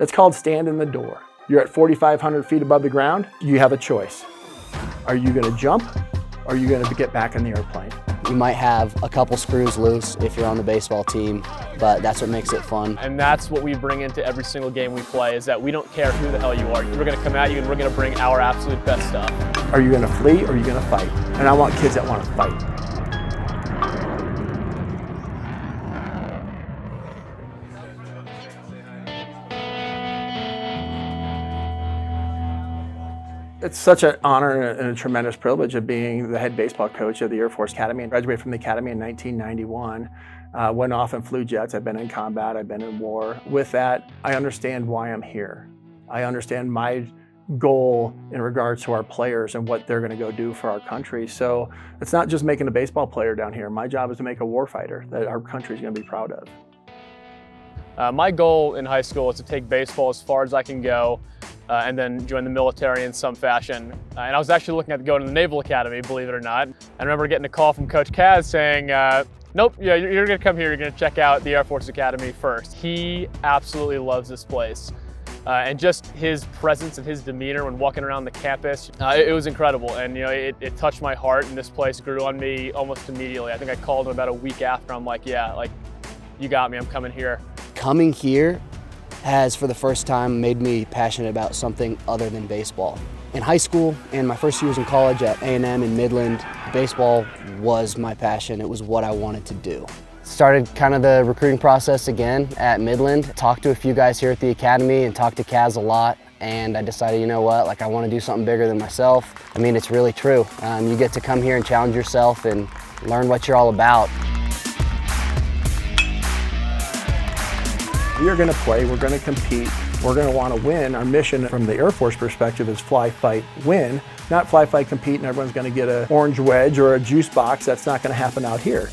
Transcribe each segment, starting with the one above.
It's called stand in the door. You're at 4,500 feet above the ground. You have a choice. Are you going to jump, or are you going to get back in the airplane? You might have a couple screws loose if you're on the baseball team, but that's what makes it fun. And that's what we bring into every single game we play, is that we don't care who the hell you are. We're going to come at you and we're going to bring our absolute best stuff. Are you going to flee, or are you going to fight? And I want kids that want to fight. It's such an honor and a tremendous privilege of being the head baseball coach of the Air Force Academy. I graduated from the Academy in 1991, went off and flew jets. I've been in combat, I've been in war. With that, I understand why I'm here. I understand my goal in regards to our players and what they're going to go do for our country. So it's not just making a baseball player down here. My job is to make a warfighter that our country is going to be proud of. My goal in high school is to take baseball as far as I can go, and then join the military in some fashion. And I was actually looking at going to the Naval Academy, believe it or not. I remember getting a call from Coach Kaz saying, nope, yeah, you're gonna come here, you're gonna check out the Air Force Academy first. He absolutely loves this place. And just his presence and his demeanor when walking around the campus, it was incredible. And it touched my heart, and this place grew on me almost immediately. I think I called him about a week after. I'm like, yeah, like, you got me, I'm coming here. Coming here has, for the first time, made me passionate about something other than baseball. In high school and my first years in college at A&M in Midland, baseball was my passion. It was what I wanted to do. Started kind of the recruiting process again at Midland. Talked to a few guys here at the academy and talked to Kaz a lot. And I decided, you know what, like, I want to do something bigger than myself. I mean, it's really true. You get to come here and challenge yourself and learn what you're all about. We are going to play, we're going to compete, we're going to want to win. Our mission from the Air Force perspective is fly, fight, win. Not fly, fight, compete, and everyone's going to get an orange wedge or a juice box. That's not going to happen out here.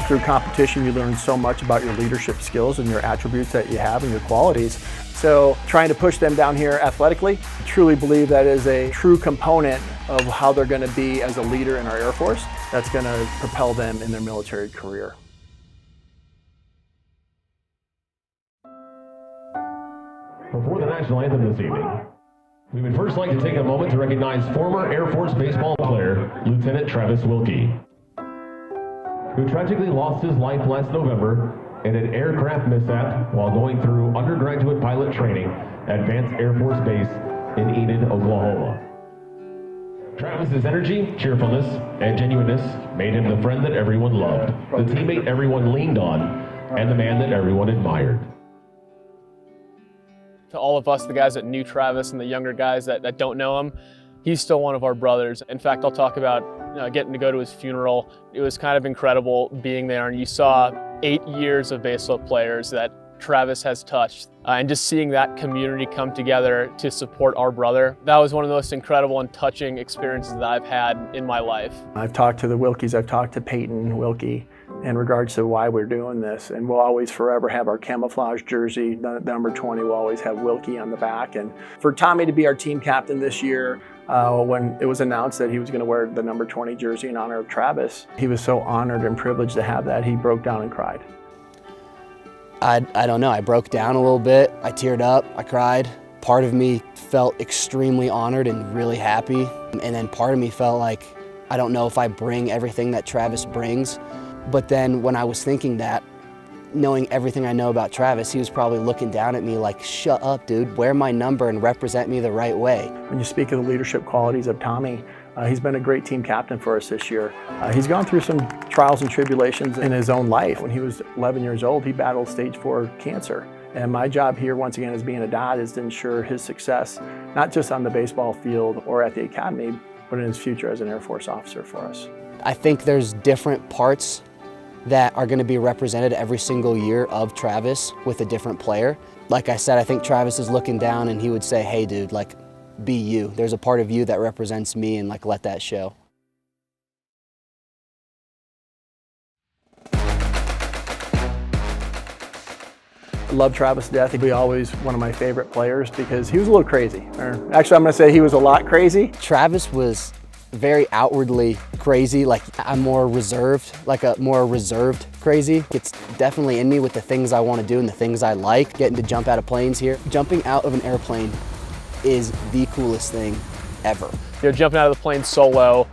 Through competition, you learn so much about your leadership skills and your attributes that you have and your qualities. So trying to push them down here athletically, I truly believe that is a true component of how they're going to be as a leader in our Air Force. That's going to propel them in their military career. Before the national anthem this evening, we would first like to take a moment to recognize former Air Force baseball player, Lieutenant Travis Wilkie, who tragically lost his life last November in an aircraft mishap while going through undergraduate pilot training at Vance Air Force Base in Enid, Oklahoma. Travis's energy, cheerfulness, and genuineness made him the friend that everyone loved, the teammate everyone leaned on, and the man that everyone admired. To all of us, the guys that knew Travis and the younger guys that don't know him, he's still one of our brothers. In fact, I'll talk about getting to go to his funeral. It was kind of incredible being there, and you saw 8 years of baseball players that Travis has touched, and just seeing that community come together to support our brother. That was one of the most incredible and touching experiences that I've had in my life. I've talked to the Wilkies, I've talked to Peyton Wilkie in regards to why we're doing this, and we'll always forever have our camouflage jersey, number 20 will always have Wilkie on the back. And for Tommy to be our team captain this year, when it was announced that he was going to wear the number 20 jersey in honor of Travis, he was so honored and privileged to have that, he broke down and cried. I don't know, I broke down a little bit, I teared up, I cried. Part of me felt extremely honored and really happy, and then part of me felt like, I don't know if I bring everything that Travis brings. But then when I was thinking that, knowing everything I know about Travis, he was probably looking down at me like, shut up, dude, wear my number and represent me the right way. When you speak of the leadership qualities of Tommy, he's been a great team captain for us this year. He's gone through some trials and tribulations in his own life. When he was 11 years old, he battled stage 4 cancer. And my job here, once again, as being a dad, is to ensure his success, not just on the baseball field or at the academy, but in his future as an Air Force officer for us. I think there's different parts that are going to be represented every single year of Travis with a different player. Like I said, I think Travis is looking down and he would say, hey dude, like, be you. There's a part of you that represents me, and like, let that show. I love Travis to death. He'd be always one of my favorite players because he was a little crazy. Or actually, I'm going to say he was a lot crazy. Travis was very outwardly crazy. Like I'm more reserved, like a more reserved crazy. It's definitely in me with the things I want to do and the things I like. Getting to jump out of planes here. Jumping out of an airplane is the coolest thing ever. You know, jumping out of the plane solo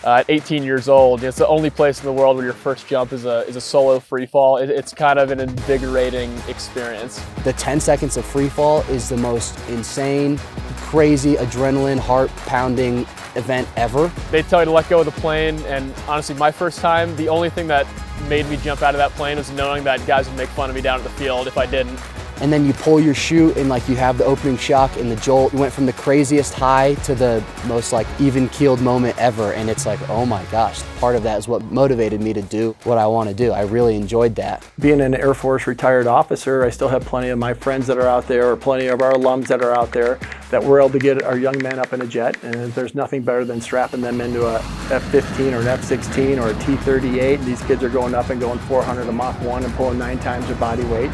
at 18 years old, it's the only place in the world where your first jump is a solo free fall. It's kind of an invigorating experience. The 10 seconds of free fall is the most insane, crazy, adrenaline, heart-pounding event ever. They tell you to let go of the plane, and honestly, my first time, the only thing that made me jump out of that plane was knowing that guys would make fun of me down at the field if I didn't. And then you pull your chute and like you have the opening shock and the jolt. You went from the craziest high to the most like even-keeled moment ever, and it's like, oh my gosh, part of that is what motivated me to do what I want to do. I really enjoyed that. Being an Air Force retired officer, I still have plenty of my friends that are out there, or plenty of our alums that are out there, that we're able to get our young men up in a jet, and there's nothing better than strapping them into a F-15 or an F-16 or a T-38. These kids are going up and going 400 a Mach 1 and pulling 9 times their body weight.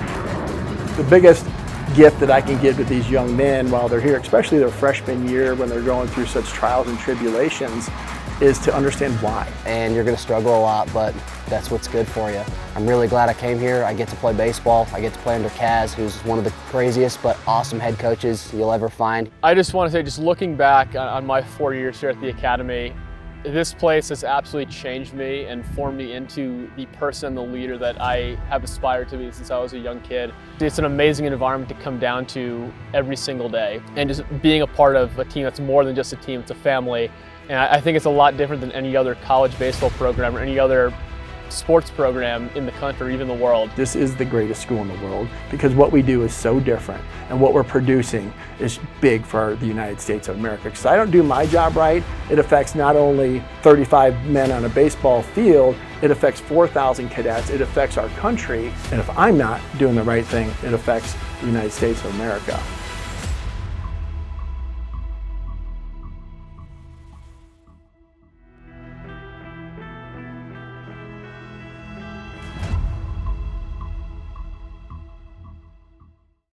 The biggest gift that I can give to these young men while they're here, especially their freshman year when they're going through such trials and tribulations, is to understand why. And you're gonna struggle a lot, but that's what's good for you. I'm really glad I came here. I get to play baseball. I get to play under Kaz, who's one of the craziest but awesome head coaches you'll ever find. I just want to say, just looking back on my 4 years here at the Academy, this place has absolutely changed me and formed me into the person, the leader that I have aspired to be since I was a young kid. It's an amazing environment to come down to every single day, and just being a part of a team that's more than just a team, it's a family. And I think it's a lot different than any other college baseball program or any other sports program in the country, even the world. This is the greatest school in the world because what we do is so different, and what we're producing is big for the United States of America. Because I don't do my job right, it affects not only 35 men on a baseball field, it affects 4,000 cadets, it affects our country, and if I'm not doing the right thing, it affects the United States of America.